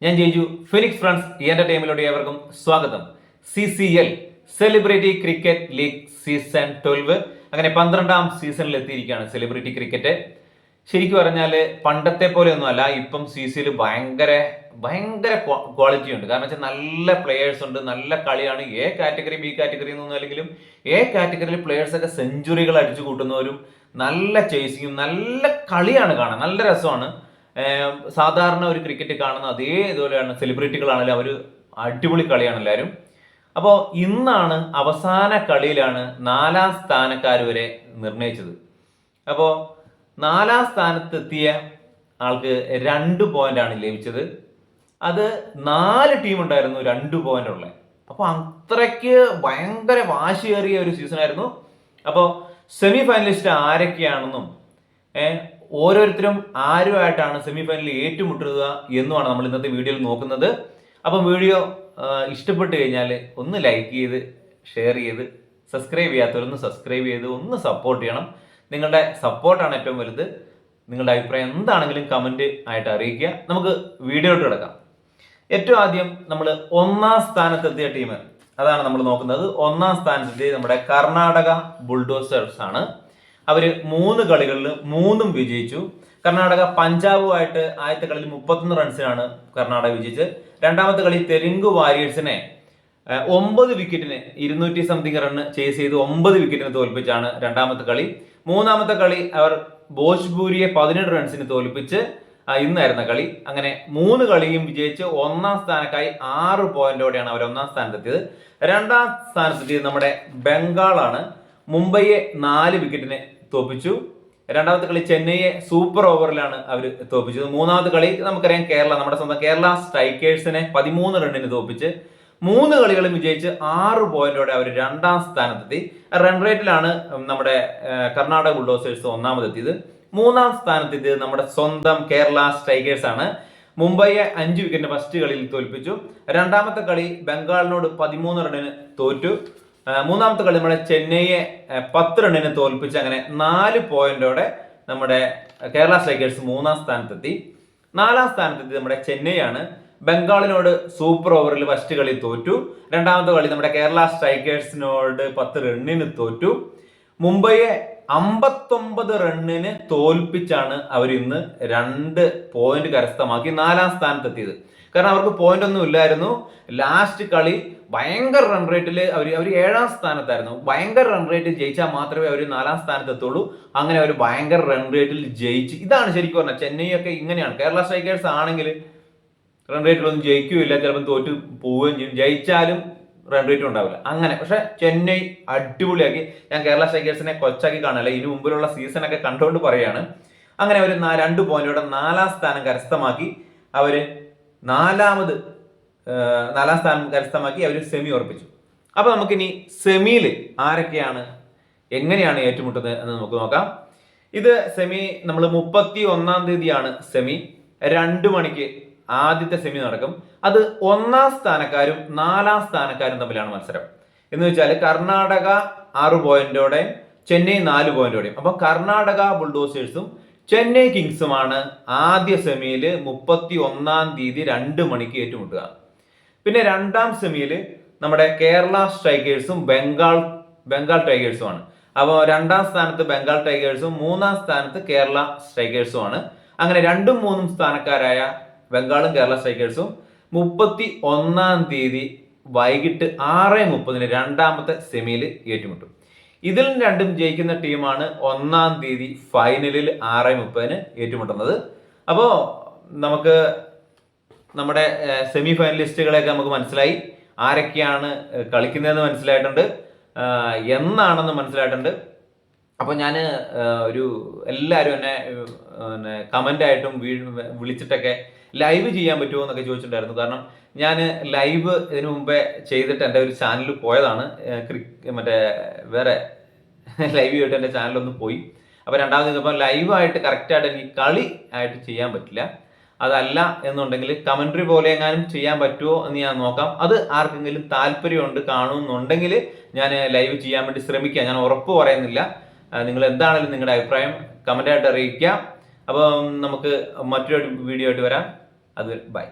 ഞാൻ ജയിച്ചു phoenix friends എന്റർടൈൻമെന്റിലോട്ട് ഏവർക്കും സ്വാഗതം. CCL celebrity cricket league season 12 അങ്ങനെ 12ാം സീസണിൽ എത്തിയിരിക്കുകയാണ് സെലിബ്രിറ്റി ക്രിക്കറ്റ്. ശരിക്കും പറഞ്ഞാൽ പണ്ടത്തെ പോലെ ഒന്നുമല്ല, ഇപ്പം CCL ഭയങ്കര ക്വാളിറ്റി ഉണ്ട്. കാരണം വെച്ചാൽ നല്ല പ്ലെയേഴ്സ് ഉണ്ട്, നല്ല കളിയാണ്. എ കാറ്റഗറി ബി കാറ്റഗറി എന്നൊന്നും അല്ലെങ്കിലും എ കാറ്റഗറിയിൽ പ്ലെയേഴ്സ് ഒക്കെ സെഞ്ചുറികൾ അടിച്ചു കൂട്ടുന്നവരും നല്ല ചേസിങ്ങും നല്ല കളിയാണ് കാണാൻ, നല്ല രസമാണ്. സാധാരണ ഒരു ക്രിക്കറ്റ് കാണുന്ന അതേ ഇതുപോലെയാണ് സെലിബ്രിറ്റികളാണെങ്കിലും അവർ അടിപൊളി കളിയാണ് എല്ലാവരും. അപ്പോൾ ഇന്നാണ് അവസാന കളിയിലാണ് 4ാം സ്ഥാനക്കാർ വരെ നിർണയിച്ചത്. അപ്പോൾ 4ാം സ്ഥാനത്തെത്തിയ ആൾക്ക് 2 പോയിന്റാണ് ലഭിച്ചത്. അത് 4 ടീം ഉണ്ടായിരുന്നു 2 പോയിന്റ് ഉള്ളത്. അപ്പോൾ അത്രയ്ക്ക് ഭയങ്കര വാശിയേറിയ ഒരു സീസൺ ആയിരുന്നു. അപ്പോൾ സെമി ഫൈനലിസ്റ്റ് ആരൊക്കെയാണെന്നും ഓരോരുത്തരും ആരുമായിട്ടാണ് സെമി ഫൈനലിൽ ഏറ്റുമുട്ടുക എന്നുമാണ് നമ്മൾ ഇന്നത്തെ വീഡിയോയിൽ നോക്കുന്നത്. അപ്പം വീഡിയോ ഇഷ്ടപ്പെട്ട് കഴിഞ്ഞാൽ ഒന്ന് ലൈക്ക് ചെയ്ത് ഷെയർ ചെയ്ത് സബ്സ്ക്രൈബ് ചെയ്യാത്തവരൊന്ന് സബ്സ്ക്രൈബ് ചെയ്ത് ഒന്ന് സപ്പോർട്ട് ചെയ്യണം. നിങ്ങളുടെ സപ്പോർട്ടാണ് ഏറ്റവും വലുത്. നിങ്ങളുടെ അഭിപ്രായം എന്താണെങ്കിലും കമൻറ്റ് ആയിട്ട് അറിയിക്കുക. നമുക്ക് വീഡിയോയിലോട്ട് കിടക്കാം. ഏറ്റവും ആദ്യം നമ്മൾ 1ാം സ്ഥാനത്തെത്തിയ ടീം, അതാണ് നമ്മൾ നോക്കുന്നത്. 1ാം സ്ഥാനത്തെത്തിയ നമ്മുടെ കർണാടക ബുൾഡോസേഴ്സ് ആണ്. അവര് 3 കളികളിൽ 3ഉം വിജയിച്ചു. കർണാടക പഞ്ചാബുമായിട്ട് ആദ്യത്തെ കളിയിൽ 31 റൺസിനാണ് കർണാടക വിജയിച്ചത്. രണ്ടാമത്തെ കളി തെലുങ്ക് വാരിയേഴ്സിനെ 9 വിക്കറ്റിന് 200 സംതിങ് റൺ ചേസ് ചെയ്ത് 9 വിക്കറ്റിന് തോൽപ്പിച്ചാണ് രണ്ടാമത്തെ കളി. മൂന്നാമത്തെ കളി അവർ ഭോജ്പൂരിയെ 17 റൺസിന് തോൽപ്പിച്ച് ഇന്നായിരുന്ന കളി. അങ്ങനെ 3 കളിയും വിജയിച്ച് 1ാം സ്ഥാനക്കായി 6 പോയിന്റോടെയാണ് അവർ 1ാം സ്ഥാനത്തെത്തിയത്. 2ാം സ്ഥാനത്തെത്തിയത് നമ്മുടെ ബംഗാളാണ്. മുംബൈയെ 4 വിക്കറ്റിന് തോൽപ്പിച്ചു. രണ്ടാമത്തെ കളി ചെന്നൈയെ സൂപ്പർ ഓവറിലാണ് അവർ തോൽപ്പിച്ചത്. മൂന്നാമത്തെ കളി നമുക്കറിയാം നമ്മുടെ സ്വന്തം കേരള സ്ട്രൈക്കേഴ്സിനെ 13 റണ്ണിന് തോൽപ്പിച്ച് 3 കളികളും വിജയിച്ച് 6 പോയിന്റോടെ അവർ 2ാം സ്ഥാനത്തെത്തി. റൺ റേറ്റിലാണ് നമ്മുടെ കർണാടക ബുൾഡോസേഴ്സ് 1ാമതെത്തിയത്. 3ാം സ്ഥാനത്തെത്തിയത് നമ്മുടെ സ്വന്തം കേരള സ്ട്രൈക്കേഴ്സ് ആണ്. മുംബൈയെ 5 വിക്കറ്റിന് ഫസ്റ്റ് കളിയിൽ തോൽപ്പിച്ചു. രണ്ടാമത്തെ കളി ബംഗാളിനോട് 13 റണ്ണിന് തോറ്റു. മൂന്നാമത്തെ കളി നമ്മുടെ ചെന്നൈയെ 10 റണ്ണിന് തോൽപ്പിച്ച് അങ്ങനെ 4 പോയിന്റോടെ നമ്മുടെ കേരള സ്ട്രൈക്കേഴ്സ് 3ാം സ്ഥാനത്തെത്തി. 4ാം സ്ഥാനത്തെത്തി നമ്മുടെ ചെന്നൈ ആണ്. ബംഗാളിനോട് സൂപ്പർ ഓവറിൽ ഫസ്റ്റ് കളി തോറ്റു. രണ്ടാമത്തെ കളി നമ്മുടെ കേരള സ്ട്രൈക്കേഴ്സിനോട് 10 റണ്ണിന് തോറ്റു. മുംബൈയെ 59 റണ്ണിന് തോൽപ്പിച്ചാണ് അവർ ഇന്ന് 2 പോയിന്റ് കരസ്ഥമാക്കി 4ാം സ്ഥാനത്തെത്തിയത്. കാരണം അവർക്ക് പോയിന്റ് ഒന്നും ഇല്ലായിരുന്നു. ലാസ്റ്റ് കളി ഭയങ്കര റൺ റേറ്റിൽ അവർ 7ാം സ്ഥാനത്തായിരുന്നു. ഭയങ്കര റൺ റേറ്റിൽ ജയിച്ചാൽ മാത്രമേ അവർ 4ാം സ്ഥാനത്തെത്തുള്ളൂ. അങ്ങനെ അവർ ഭയങ്കര റൺ റേറ്റിൽ ജയിച്ച്, ഇതാണ് ശരിക്കും പറഞ്ഞാൽ ചെന്നൈ ഒക്കെ ഇങ്ങനെയാണ്. കേരള സ്ട്രൈക്കേഴ്സ് ആണെങ്കിൽ റൺ റേറ്റിലൊന്നും ജയിക്കുകയില്ല, ചിലപ്പോൾ തോറ്റു പോവുകയും ചെയ്യും. ജയിച്ചാലും റൺ റേറ്റും ഉണ്ടാവില്ല അങ്ങനെ. പക്ഷെ ചെന്നൈ അടിപൊളിയാക്കി. ഞാൻ കേരള സ്ട്രൈക്കേഴ്സിനെ കൊച്ചാക്കി കാണല്ല, ഇതിനു മുമ്പിലുള്ള സീസണൊക്കെ കണ്ടുകൊണ്ട് പറയാണ്. അങ്ങനെ അവർ 2 പോയിന്റോടെ 4ാം സ്ഥാനം കരസ്ഥമാക്കി. അവര് 4ാം സ്ഥാനം കരസ്ഥമാക്കി അവർ സെമി ഉറപ്പിച്ചു. അപ്പൊ നമുക്കിനി സെമിയിൽ ആരൊക്കെയാണ് എങ്ങനെയാണ് ഏറ്റുമുട്ടുന്നത് എന്ന് നമുക്ക് നോക്കാം. ഇത് സെമി നമ്മൾ 31ാം തീയതിയാണ് സെമി. 2 മണിക്ക് ആദ്യത്തെ സെമി നടക്കും. അത് 1ാം സ്ഥാനക്കാരും 4ാം സ്ഥാനക്കാരും തമ്മിലാണ് മത്സരം. എന്ന് വെച്ചാൽ കർണാടക 6 പോയിന്റോടെ ചെന്നൈ 4 പോയിന്റോടെയും. അപ്പൊ കർണാടക ബുൾഡോസേഴ്സും ചെന്നൈ കിങ്സുമാണ് ആദ്യ സെമിയിൽ 31ാം തീയതി 2 മണിക്ക് ഏറ്റുമുട്ടുക. പിന്നെ 2ാം സെമിയിൽ നമ്മുടെ കേരള സ്ട്രൈക്കേഴ്സും ബംഗാൾ ടൈഗേഴ്സുമാണ്. അപ്പോൾ 2ാം സ്ഥാനത്ത് ബംഗാൾ ടൈഗേഴ്സും 3ാം സ്ഥാനത്ത് കേരള സ്ട്രൈക്കേഴ്സുമാണ്. അങ്ങനെ 2ഉം 3ഉം സ്ഥാനക്കാരായ ബംഗാളും കേരള സ്ട്രൈക്കേഴ്സും 31ാം തീയതി വൈകിട്ട് 6:30 രണ്ടാമത്തെ സെമിയിൽ ഏറ്റുമുട്ടും. ഇതിൽ 2ഉം ജയിക്കുന്ന ടീമാണ് 1ാം തീയതി ഫൈനലിൽ 6:30 ഏറ്റുമുട്ടുന്നത്. അപ്പോൾ നമുക്ക് നമ്മുടെ സെമി ഫൈനലിസ്റ്റുകളെയൊക്കെ നമുക്ക് മനസ്സിലായി. ആരൊക്കെയാണ് കളിക്കുന്നതെന്ന് മനസ്സിലായിട്ടുണ്ട്, എന്നാണെന്ന് മനസ്സിലായിട്ടുണ്ട്. അപ്പോൾ ഞാൻ എല്ലാവരും എന്നെ കമൻ്റ് ആയിട്ടും വിളിച്ചിട്ടൊക്കെ ലൈവ് ചെയ്യാൻ പറ്റുമോ എന്നൊക്കെ ചോദിച്ചിട്ടുണ്ടായിരുന്നു. കാരണം ഞാൻ ലൈവ് ഇതിനു മുമ്പേ ചെയ്തിട്ട് എൻ്റെ ഒരു ചാനലിൽ പോയതാണ്. വേറെ ലൈവ് ചെയ്തിട്ട് എൻ്റെ ചാനലൊന്ന് പോയി. അപ്പോൾ രണ്ടാമത് ഇപ്പോൾ ലൈവായിട്ട് കറക്റ്റായിട്ട് എനിക്ക് കളി ആയിട്ട് ചെയ്യാൻ പറ്റില്ല. അതല്ല എന്നുണ്ടെങ്കിൽ കമൻട്രി പോലെ എങ്ങാനും ചെയ്യാൻ പറ്റുമോ എന്ന് ഞാൻ നോക്കാം. അത് ആർക്കെങ്കിലും താല്പര്യമുണ്ട് കാണുമെന്നുണ്ടെങ്കിൽ ഞാൻ ലൈവ് ചെയ്യാൻ വേണ്ടി ശ്രമിക്കാം. ഞാൻ ഉറപ്പ് പറയുന്നില്ല. നിങ്ങൾ എന്താണെങ്കിലും നിങ്ങളുടെ അഭിപ്രായം കമൻ്റായിട്ട് അറിയിക്കുക. അപ്പം നമുക്ക് മറ്റൊരു വീഡിയോ ആയിട്ട് വരാം. അത് ബൈ.